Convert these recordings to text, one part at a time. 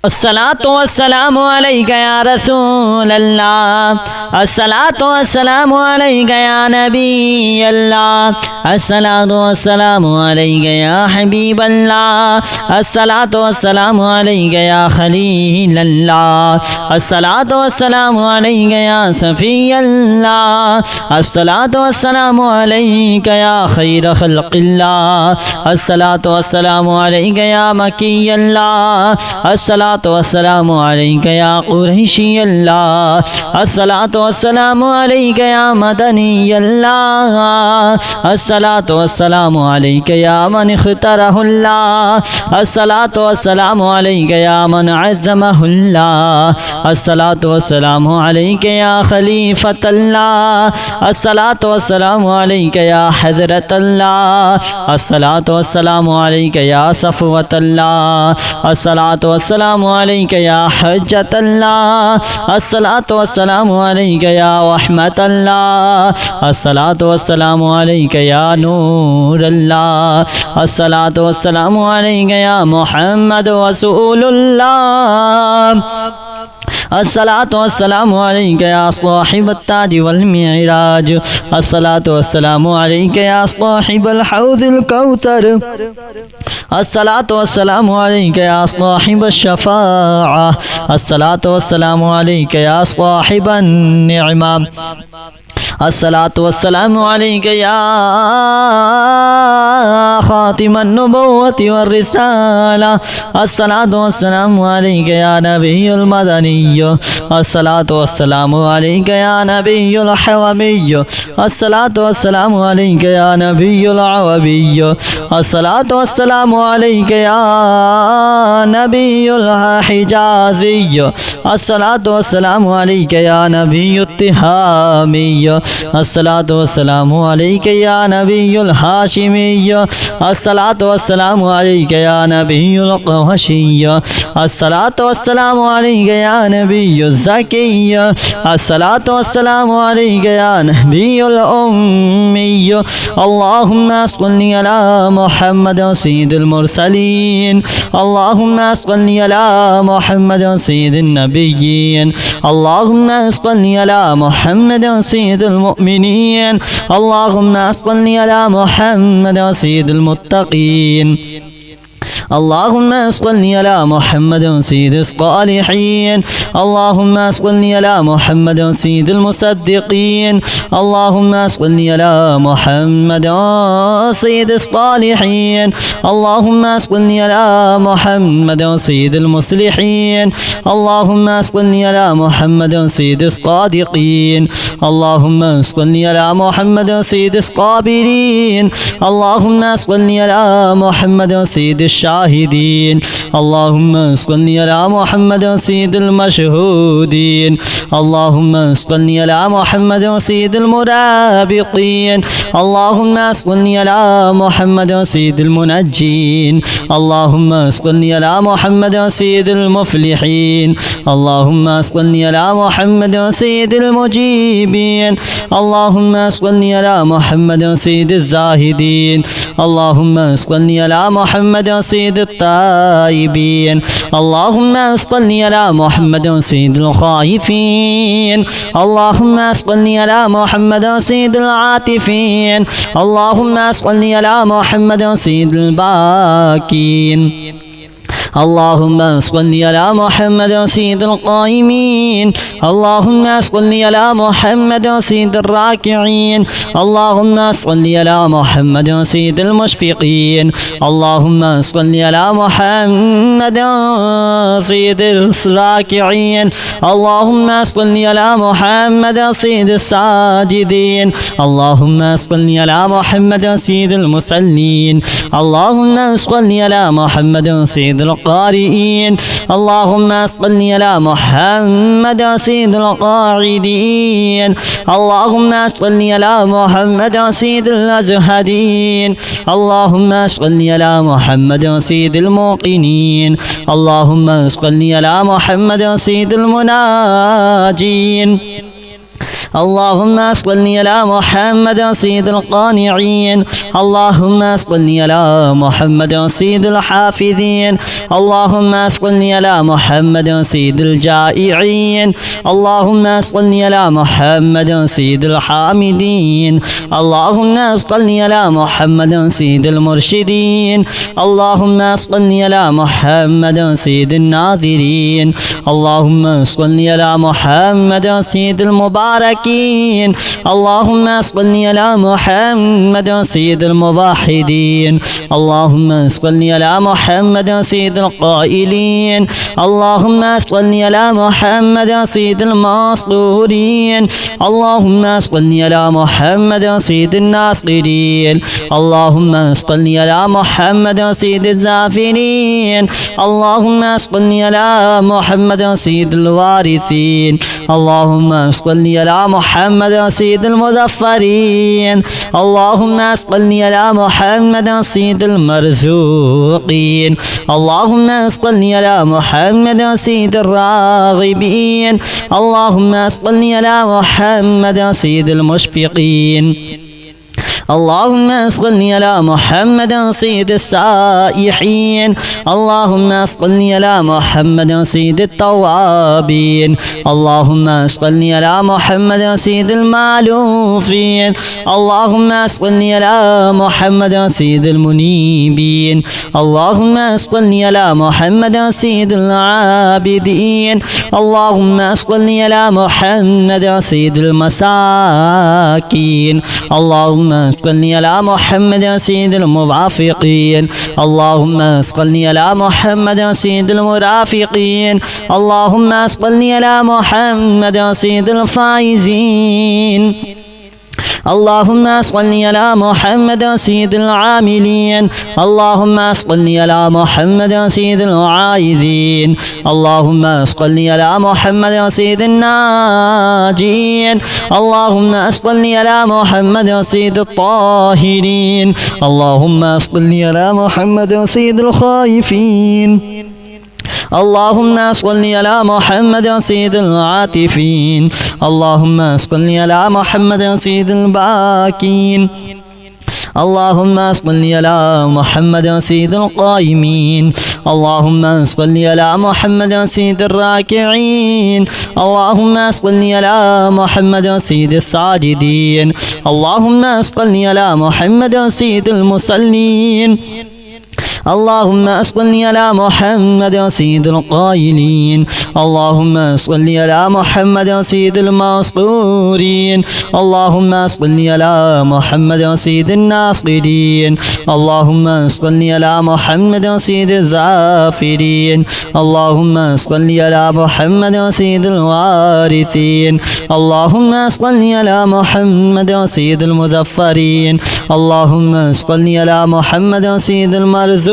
الصلاة والسلام عليك يا رسول الله، الصلاة والسلام عليك يا نبي الله، الصلاة والسلام عليك يا حبيب الله، الصلاة والسلام عليك يا خليل الله، الصلاة والسلام عليك يا صفي الله، الصلاة والسلام عليك يا خير خلق الله، الصلاة والسلام عليك يا مكي الله، الصلاة والسلام عليك يا قريشي الله، الصلاة والسلام عليك يا مدني الله، الصلاة والسلام عليك يا من اختاره الله، الصلاة والسلام عليك يا من عزمه الله، الصلاة والسلام عليك يا خليفة الله، الصلاة والسلام عليك يا حضرة الله، الصلاة والسلام عليك يا صفوة الله، الصلاة والسلام عليك يا حجة الله، الصلاة والسلام عليك يا رحمة الله، الصلاة والسلام عليك يا نور الله، الصلاة والسلام عليك يا محمد رسول الله، الصلاة والسلام عليك يا صاحب التاج والمعراج، الصلاة والسلام عليك يا صاحب الحوض الكوثر، الصلاة والسلام عليك يا صاحب الشفاعة، الصلاة والسلام عليك يا صاحب النعمة، الصلاة والسلام عليك يا خاتم النبوة والرسالة، الصلاة والسلام عليك يا نبي المدني، الصلاة والسلام عليك يا نبي الحرمي، الصلاة والسلام عليك يا نبي العربي، الصلاة والسلام عليك يا نبي الحجازي، الصلاة والسلام عليك يا نبي التهامي، الصلاة والسلام عليك يا نبي الهاشمي، الصلاة والسلام عليك يا نبي القرشي، الصلاة والسلام عليك يا نبي الزكي، الصلاة والسلام عليك يا نبي الأمي، اللهم صل على محمد سيد المرسلين، اللهم صل على محمد سيد النبيين، اللهم صل على محمد سيد المؤمنين، اللهم صل على محمد سيد المتقين، اللهم صل على محمد سيد الصالحين، اللهم صل على محمد سيد المصدقين، اللهم صل على محمد سيد الصالحين، اللهم صل على محمد سيد المصلحين، اللهم صل على محمد سيد الصادقين، اللهم صل على محمد سيد الصابرين، اللهم صل على محمد سيد الشاهدين، اللهم صل على محمد سيد المشهودين، اللهم صل على محمد سيد المرابطين، اللهم صل على محمد سيد المنجين، اللهم صل على محمد سيد المفلحين، اللهم صل على محمد سيد المجيبين، اللهم صل على محمد سيد الزاهدين، اللهم صل على محمد سيد التائبين، اللهم صل على محمد سيد الخائفين، اللهم صل على محمد سيد العاطفين، اللهم صل على محمد سيد الباكين، اللهم صل على محمد سيد القائمين، اللهم صل على محمد سيد الراكعين، اللهم صل على محمد سيد المشفقين، اللهم صل على محمد سيد الراكعين، اللهم صل على محمد سيد الساجدين، اللهم صل على محمد سيد المصلين، اللهم صل على محمد سيد القارئين، اللهم صل على محمد سيد القاعدين، اللهم صل على محمد سيد الأزهدين، اللهم صل على محمد سيد الموقنين، اللهم صل على محمد سيد المناجين، اللهم صل على محمد سيد القانعين اللهم صل على محمد سيد الحافظين اللهم صل على محمد سيد الجائعين اللهم صل على محمد سيد الحامدين اللهم صل على محمد سيد المرشدين اللهم صل على محمد سيد الناظرين اللهم صل على محمد سيد المباركين اللهم صل على محمد سيد الموحدين اللهم صل على محمد سيد القائلين اللهم صل على محمد سيد المصدورين اللهم صل على محمد سيد الناصرين اللهم صل على محمد سيد الزافرين اللهم صل على محمد سيد الوارثين اللهم صل على محمد سيد المظفرين اللهم صل على محمد سيد المرزوقين اللهم صل على محمد سيد الراغبين اللهم صل على محمد سيد المشفقين اللهم صل على محمد سيد السائحين اللهم صل على محمد سيد التوابين اللهم صل على محمد سيد المالوفين اللهم صل على محمد سيد المنيبين اللهم صل على محمد سيد العابدين اللهم صل على محمد سيد المساكين اللهم صل على محمد سيد الموافقين اللهم صل على محمد سيد المرافقين اللهم صل على محمد سيد الفائزين اللهم صل على محمد سيد العاملين اللهم صل على محمد سيد العائذين اللهم صل على محمد سيد الناجين اللهم صل على محمد سيد الطاهرين اللهم صل على محمد سيد الخائفين اللهم صل على محمد سيد العاطفين اللهم صل على محمد سيد الباكين اللهم صل على محمد سيد القائمين اللهم صل على محمد سيد الراكعين اللهم صل على محمد سيد الساجدين اللهم صل على محمد سيد المصلين اللهم صل على محمد سيد القائلين اللهم صل على محمد سيد المسطورين اللهم صل على محمد سيد الناصرين اللهم صل على محمد سيد الزافرين اللهم صل على محمد سيد الوارثين اللهم صل على محمد سيد المظفرين اللهم صل على محمد سيد المرزوقين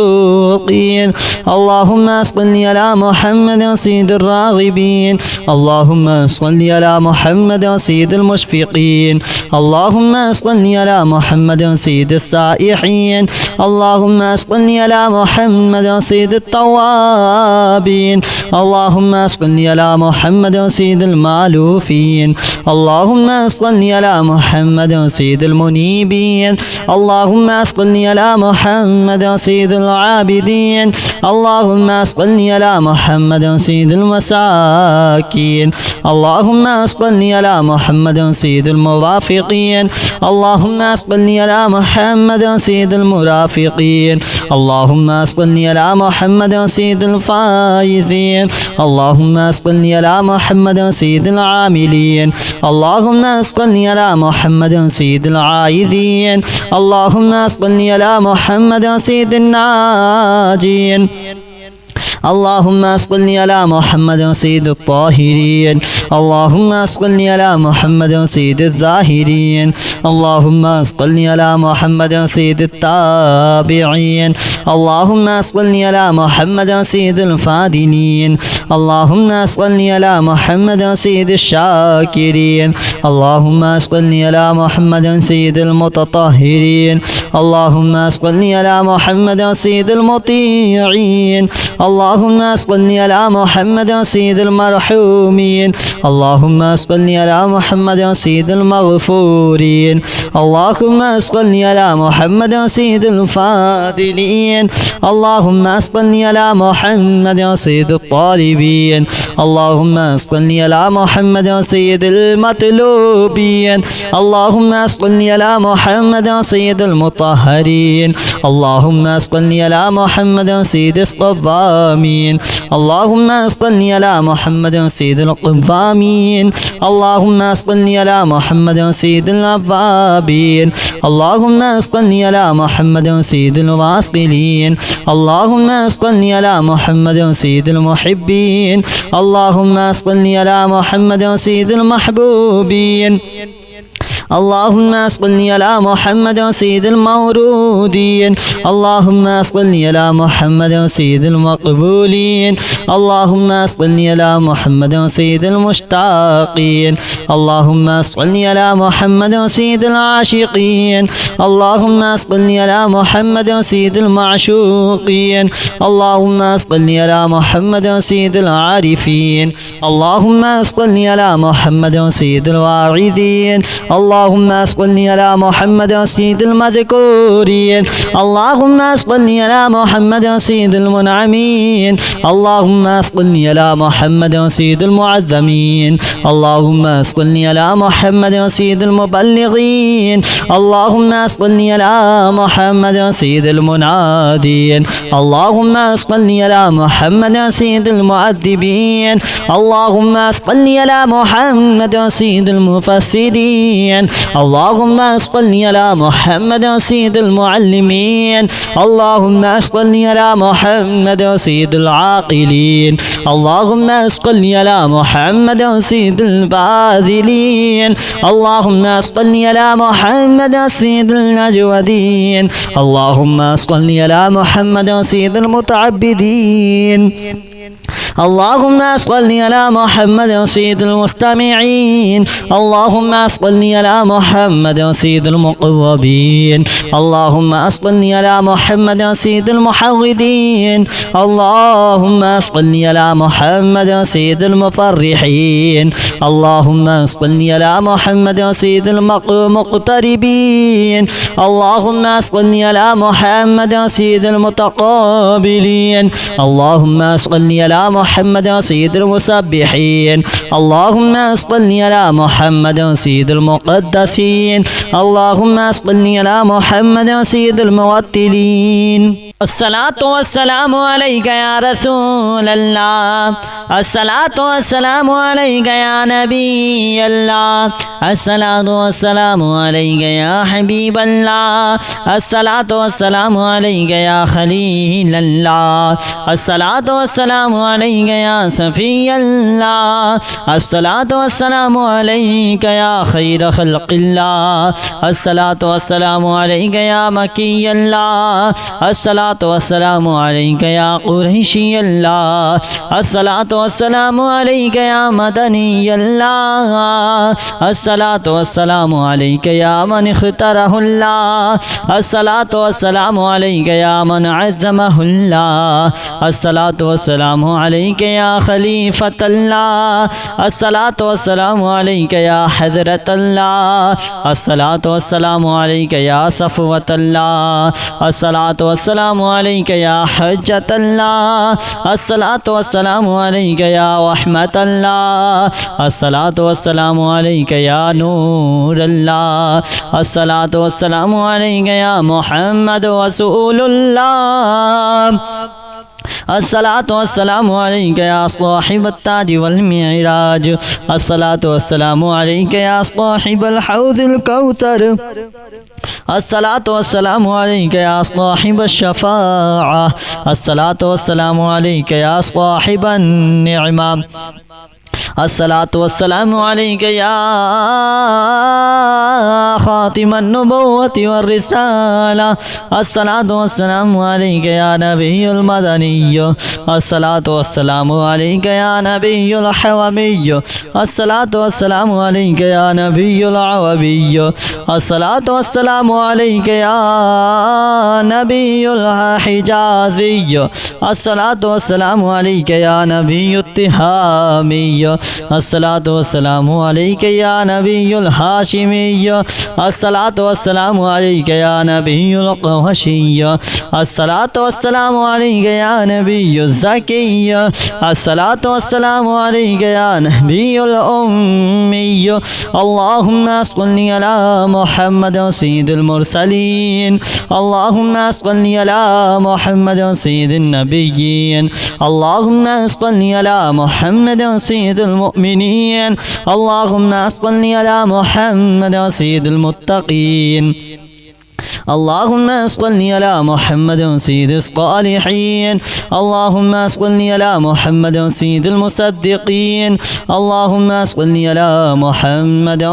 اللهم صل على محمد سيد الراغبين اللهم صل على محمد سيد المشفقين اللهم صل على محمد سيد السائحين اللهم صل على محمد سيد التوابين اللهم صل على محمد سيد المالوفين اللهم صل على محمد سيد المنيبين اللهم صل على محمد سيد العابدين اللهم صل على محمد سيد المساكين اللهم صل على محمد سيد الموافقين اللهم صل على محمد سيد المرافقين اللهم صل على محمد سيد الفائزين اللهم صل على محمد سيد العاملين اللهم صل على محمد سيد العائذين اللهم صل على محمد سيد الناجين اللهم صل على محمد سيد الطاهرين اللهم صل على محمد سيد الزاهرين اللهم صل على محمد سيد التابعين اللهم صل على محمد سيد الفاضلين اللهم صل على محمد سيد الشاكرين اللهم صل على محمد سيد المتطهرين اللهم صل على محمد سيد المطيعين اللهم اللهم صل على محمد سيد المرحومين اللهم صل على محمد سيد المغفورين اللهم صل على محمد سيد الفاضلين اللهم صل على محمد سيد الطالبين اللهم صل على محمد سيد المطلوبين اللهم صل على محمد سيد المطهرين اللهم صل على محمد سيد الصوامين اللهم صل على محمد سيد القوامين اللهم صل على محمد سيد الأوابين اللهم صل على محمد سيد الواصلين اللهم صل على محمد سيد المحبين اللهم صل على محمد سيد المحبوبين اللهم صل على محمد سيد المورودين اللهم صل على محمد سيد المقبولين اللهم صل على محمد سيد المشتاقين اللهم صل على محمد سيد العاشقين اللهم صل على محمد سيد المعشوقين اللهم صل على محمد سيد العارفين اللهم صل على محمد سيد الواعظين اللهم صل على محمد سيد المذكورين اللهم صل على محمد سيد المنعمين اللهم صل على محمد سيد المعظمين اللهم صل على محمد سيد المبلغين اللهم صل على محمد سيد المنادين اللهم صل على محمد سيد المؤدبين اللهم صل على محمد سيد المفسدين اللهم صل على محمد سيد المعلمين اللهم صل على محمد سيد العاقلين اللهم صل على محمد سيد الباذلين اللهم صل على محمد سيد الأجودين اللهم صل على محمد سيد المتعبدين اللهم صل على محمد سيد المستمعين اللهم صل على محمد سيد المقربين اللهم صل على محمد سيد المحودين اللهم صل على محمد سيد المفرحين اللهم صل على محمد سيد المقتربين اللهم صل على محمد سيد المتقابلين اللهم صل على محمد سيد المسبحين اللهم صل على محمد سيد المقدسين اللهم صل على محمد سيد الموتلين الصلاة والسلام عليك يا رسول الله الصلاة والسلام عليك يا نبي الله الصلاة والسلام عليك يا حبيب الله الصلاة والسلام عليك يا خليل الله الصلاة والسلام عليك يا صفي الله الصلاة والسلام عليك يا خير خلق الله الصلاة والسلام عليك يا مكي الله الصلاة والسلام عليك يا قريشي الله الصلاة والسلام عليك يا مدني الله الصلاة والسلام عليك يا من اختاره الله الصلاة والسلام عليك يا من عزمه الله الصلاة والسلام عليك يا خليفة الله الصلاة والسلام عليك يا حضرة الله الصلاة والسلام عليك يا صفوة الله الصلاة والسلام عليك يا حجة الله الصلاة والسلام عليك يا رحمة الله الصلاة والسلام عليك يا نور الله الصلاة والسلام عليك يا محمد رسول الله الصلاة والسلام عليك يا صاحب التاج والمعراج الصلاة والسلام عليك يا صاحب الحوض الكوثر الصلاة والسلام عليك يا صاحب الشفاعة الصلاة والسلام عليك يا صاحب النعمة الصلاة والسلام عليك يا خاتم النبوة والرسالة. الصلاة والسلام عليك يا نبي المدني. الصلاة والسلام عليك يا نبي الحومي. الصلاة والسلام عليك يا نبي العوبي. الصلاة والسلام عليك يا نبي الحجازي. الصلاة والسلام عليك يا نبي التهامي. الصلاة والسلام عليك يا نبي الهاشمي. الصلاة والسلام عليك يا نبي القرشي. الصلاة والسلام عليك يا نبي الزكي. الصلاة والسلام عليك يا نبي الأمي. اللهم صل على محمد سيد المرسلين. اللهم صل على محمد سيد النبيين. اللهم صل على محمد سيد المؤمنين. اللهم صل على محمد سيد المتقين. اللهم صل على محمد سيد الصالحين. اللهم صل على محمد سيد المصدقين. اللهم صل على محمد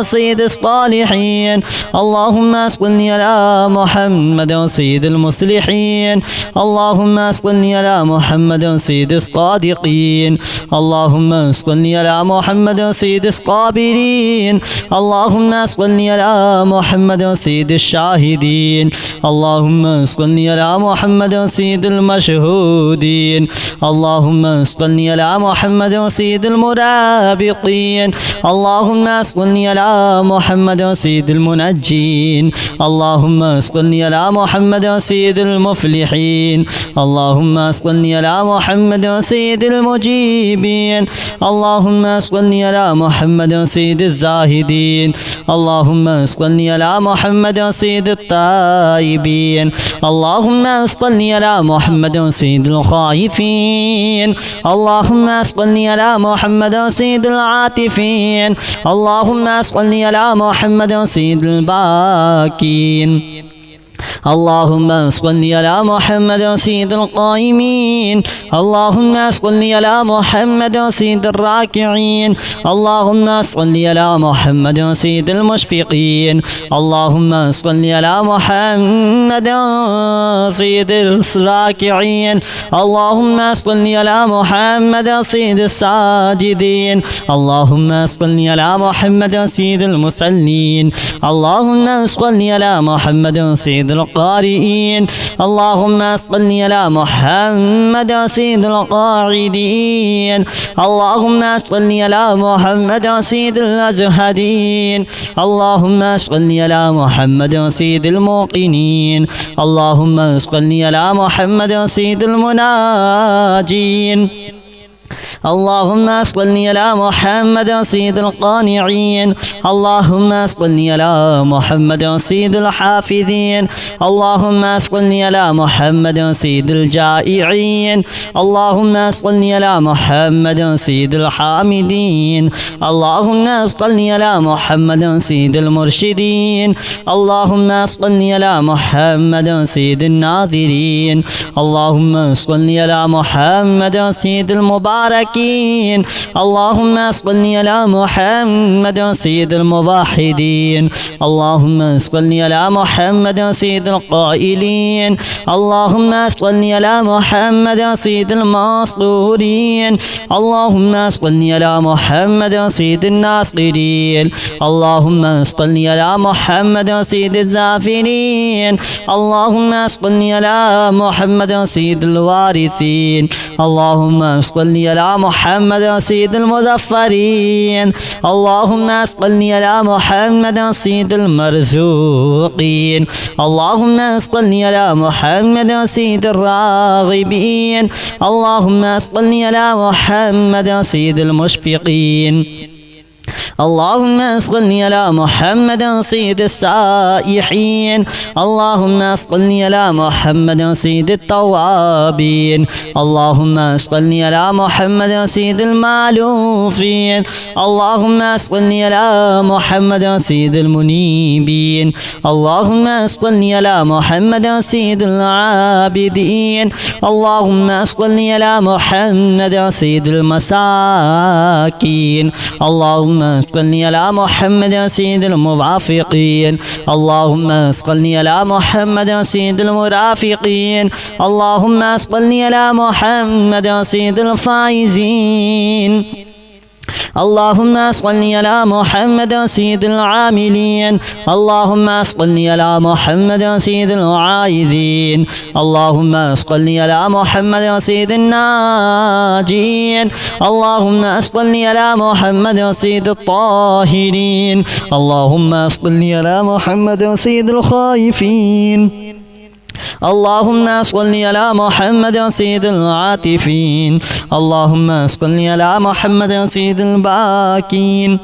سيد الصالحين. اللهم صل على محمد سيد المصلحين. اللهم صل على محمد سيد الصادقين. اللهم صل على محمد سيد الصابرين. اللهم صل على محمد سيد الشاهدين. اللهم صل على محمد سيد المشهودين. اللهم صل على محمد سيد المرابطين. اللهم صل على محمد سيد المنجين. اللهم صل على محمد سيد المفلحين. اللهم صل على محمد سيد المجيبين. اللهم صل على محمد سيد الزاهدين. اللهم صل على محمد سيد التائبين. اللهم صل على محمد سيد الخائفين. اللهم صل على محمد سيد العاطفين. اللهم صل على محمد سيد الباكين. اللهم صل على محمد سيد القائمين. اللهم صل على محمد سيد الراكعين. اللهم صل على محمد سيد المشفقين. اللهم صل على محمد سيد الراكعين. اللهم صل على محمد سيد الساجدين. اللهم صل على محمد سيد المصلين. اللهم صل على محمد سيد القارئين. اللهم صل على محمد سيد القاعدين. اللهم صل على محمد سيد الأزهدين. اللهم صل على محمد سيد الموقنين. اللهم صل على محمد سيد المناجين. اللهم صل على محمد سيد القانعين. اللهم صل على محمد سيد الحافظين. اللهم صل على محمد سيد الجائعين. اللهم صل على محمد سيد الحامدين. اللهم صل على محمد سيد المرشدين. اللهم صل على محمد سيد الناظرين. اللهم صل على محمد سيد المباركين. اللهم صل على محمد سيد الموحدين. اللهم صل على محمد سيد القائلين. اللهم صل على محمد سيد المصلورين. اللهم صل على محمد سيد الناصرين. اللهم صل على محمد سيد الذافرين. اللهم صل على محمد سيد الوارثين. اللهم صل على محمد سيد المظفرين. اللهم صل على محمد سيد المرزوقين. اللهم صل على محمد سيد الراغبين. اللهم صل على محمد سيد المشفقين. اللهم صل على محمد سيد السائحين اللهم صل على محمد سيد التوابين اللهم صل على محمد سيد المالوفين اللهم صل على محمد سيد المنيبين اللهم صل على محمد سيد العابدين اللهم صل على محمد سيد المساكين اللهم صل على محمد سيد الموافقين اللهم صل على محمد سيد المرافقين اللهم صل على محمد سيد الفائزين اللهم صل على محمد سيد العاملين اللهم صل على محمد سيد العائذين اللهم صل على محمد سيد الناجين اللهم صل على محمد سيد الطاهرين اللهم صل على محمد سيد الخائفين اللهم صل على محمد سيد العاطفين اللهم صل على محمد سيد الباكين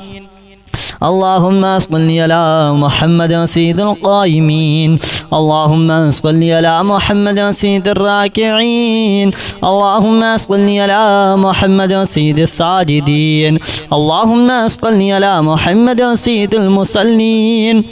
اللهم صل على محمد سيد القائمين اللهم صل على محمد سيد الراكعين اللهم صل على محمد سيد الساجدين اللهم صل على محمد سيد المصلين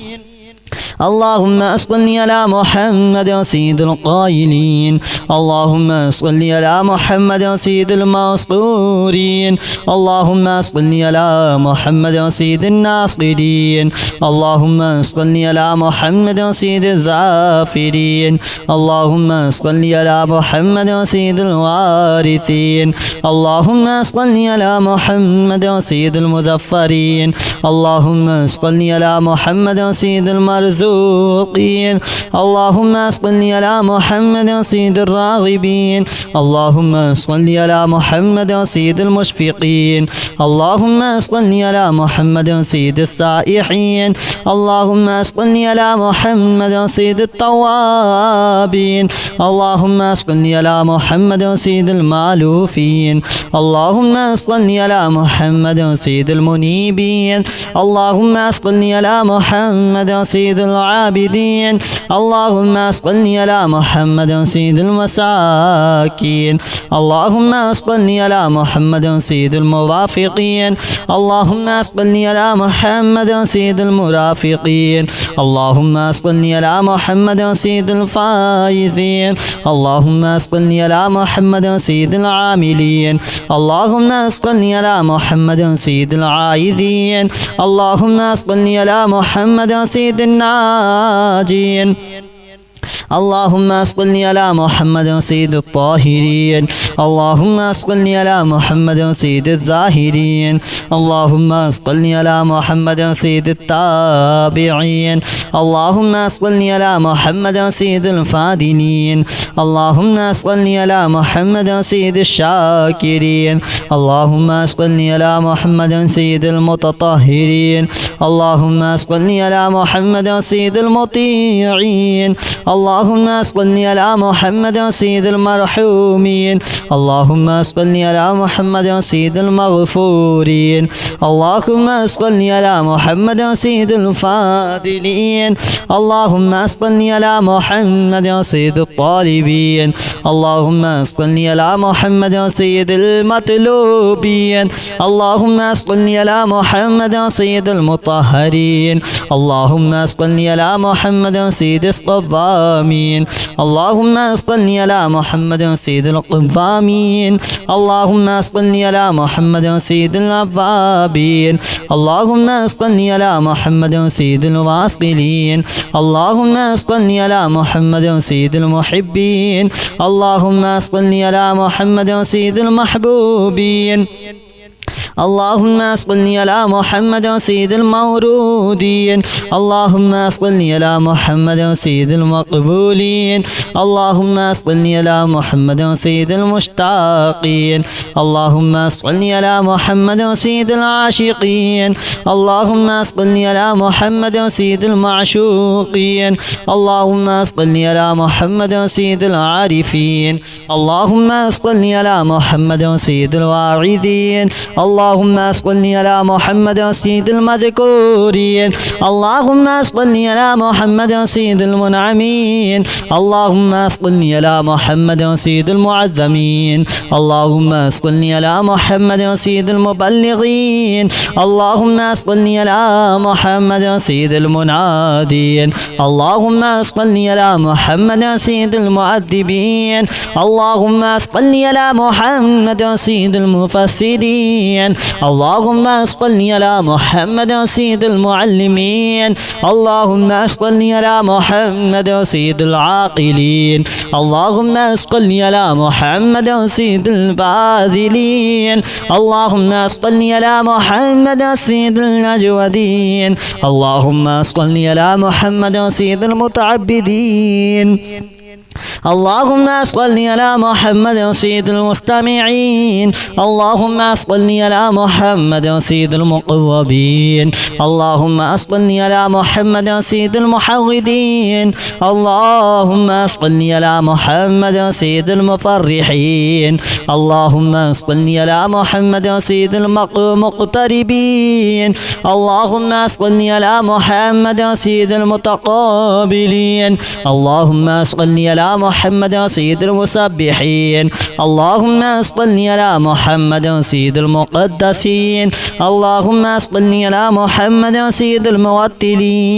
اللهم صل على محمد سيد القائلين اللهم صل على محمد سيد المسطورين اللهم صل على محمد سيد الناصرين اللهم صل على محمد سيد الزافرين اللهم صل على محمد سيد الوارثين اللهم صل على محمد سيد المظفرين اللهم صل على محمد سيد المرزوقين اللهم صل على محمد سيد الراغبين اللهم صل على محمد سيد المشفقين اللهم صل على محمد سيد السائحين اللهم صل على محمد سيد التوابين اللهم صل على محمد سيد المالوفين اللهم صل على محمد سيد المنيبين اللهم صل على محمد سيد العابدين اللهم صل على محمد سيد المساكين اللهم صل على محمد سيد الموافقين اللهم صل على محمد سيد المرافقين اللهم صل على محمد سيد الفائزين اللهم صل على محمد سيد العاملين اللهم صل على محمد سيد العائذين اللهم صل على محمد سيد الناجين اللهم صل على محمد سيد الطاهرين اللهم صل على محمد سيد الزاهرين اللهم صل على محمد سيد التابعين اللهم صل على محمد سيد الفاضلين اللهم صل على محمد سيد الشاكرين اللهم صل على محمد سيد المتطهرين اللهم صل على محمد سيد المطيعين اللهم صل على محمد سيد المرحومين اللهم صل على محمد سيد المغفورين اللهم صل على محمد سيد الفاضلين اللهم صل على محمد سيد الطالبين اللهم صل على محمد سيد المطلوبين اللهم صل على محمد سيد المطهرين اللهم صل على محمد سيد الصوامين اللهم صل على محمد سيد القوامين اللهم صل على محمد سيد الأوابين اللهم صل على محمد سيد الواصلين اللهم صل على محمد سيد المحبين اللهم صل على محمد سيد المحبوبين اللهم صل على محمد سيد المورودين اللهم صل على محمد سيد المقبولين اللهم صل على محمد سيد المشتاقين اللهم صل على محمد سيد العاشقين اللهم صل على محمد سيد المعشوقين اللهم صل على محمد سيد العارفين اللهم صل على محمد سيد الواعظين اللهم اللهم صل على محمد سيد المذكورين اللهم صل على محمد سيد المنعمين اللهم صل على محمد سيد المعظمين اللهم صل على محمد سيد المبلغين اللهم صل على محمد سيد المنادين اللهم صل على محمد سيد المؤدبين اللهم صل على محمد سيد المفسدين اللهم صل على محمد سيد المعلمين اللهم صل على محمد سيد العاقلين اللهم صل على محمد سيد الباذلين اللهم صل على محمد سيد الأجودين اللهم صل على محمد سيد المتعبدين اللهم صل على محمد سيد المستمعين اللهم صل على محمد سيد المقربين اللهم صل على محمد سيد المحودين اللهم صل على محمد سيد المفرحين اللهم صل على محمد سيد المقتربين اللهم صل على محمد سيد المتقابلين اللهم صل على محمد سيد المسبحين اللهم صل على محمد سيد المقدسين اللهم صل على محمد سيد الموتلين